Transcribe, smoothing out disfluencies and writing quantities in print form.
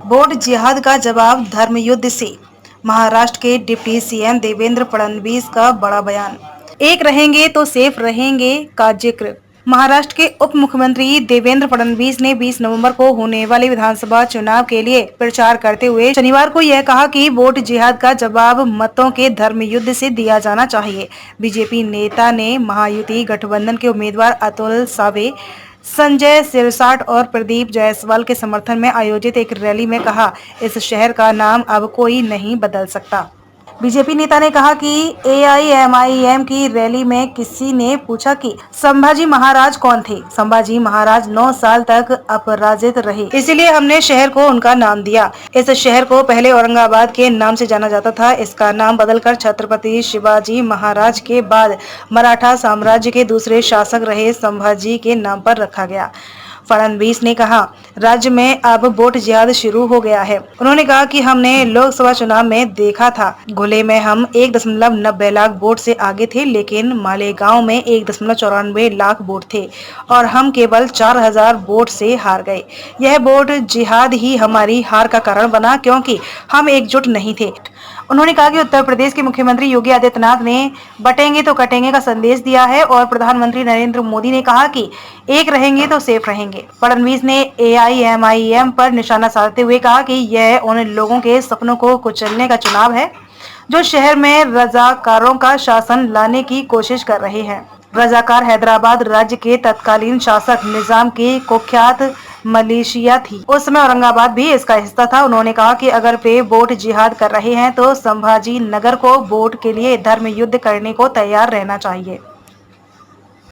Vote जिहाद का जवाब धर्म युद्ध से। महाराष्ट्र के डिप्टी सीएम देवेंद्र फडणवीस का बड़ा बयान। एक रहेंगे तो सेफ रहेंगे का जिक्र। महाराष्ट्र के उप मुख्यमंत्री देवेंद्र फडणवीस ने 20 नवंबर को होने वाले विधानसभा चुनाव के लिए प्रचार करते हुए शनिवार को यह कहा कि वोट जिहाद का जवाब मतों के धर्म युद्ध से दिया जाना चाहिए। बीजेपी नेता ने महायुति गठबंधन के उम्मीदवार अतुल सावे, संजय सिरसाट और प्रदीप जायसवाल के समर्थन में आयोजित एक रैली में कहा, इस शहर का नाम अब कोई नहीं बदल सकता। बीजेपी नेता ने कहा कि एआईएमआईएम की रैली में किसी ने पूछा कि संभाजी महाराज कौन थे। संभाजी महाराज 9 साल तक अपराजित रहे, इसलिए हमने शहर को उनका नाम दिया। इस शहर को पहले औरंगाबाद के नाम से जाना जाता था। इसका नाम बदलकर छत्रपति शिवाजी महाराज के बाद मराठा साम्राज्य के दूसरे शासक रहे संभाजी के नाम पर रखा गया। फडणवीस ने कहा, राज्य में अब वोट जिहाद शुरू हो गया है। उन्होंने कहा कि हमने लोकसभा चुनाव में देखा था, घुले में हम 1.90 लाख वोट से आगे थे, लेकिन मालेगांव में 1.94 लाख वोट थे और हम केवल 4000 वोट से हार गए। यह वोट जिहाद ही हमारी हार का कारण बना, क्योंकि हम एकजुट नहीं थे। उन्होंने कहा कि उत्तर प्रदेश के मुख्यमंत्री योगी आदित्यनाथ ने बटेंगे तो कटेंगे का संदेश दिया है और प्रधानमंत्री नरेंद्र मोदी ने कहा कि एक रहेंगे तो सेफ रहेंगे। फडणवीस ने एआईएमआईएम पर निशाना साधते हुए कहा कि यह उन लोगों के सपनों को कुचलने का चुनाव है जो शहर में रजाकारों का शासन लाने की कोशिश कर रहे हैं। रजाकार हैदराबाद राज्य के तत्कालीन शासक निजाम की कुख्यात मलेशिया थी। उस समय औरंगाबाद भी इसका हिस्सा था। उन्होंने कहा कि अगर वे वोट जिहाद कर रहे हैं तो संभाजी नगर को वोट के लिए धर्म युद्ध करने को तैयार रहना चाहिए।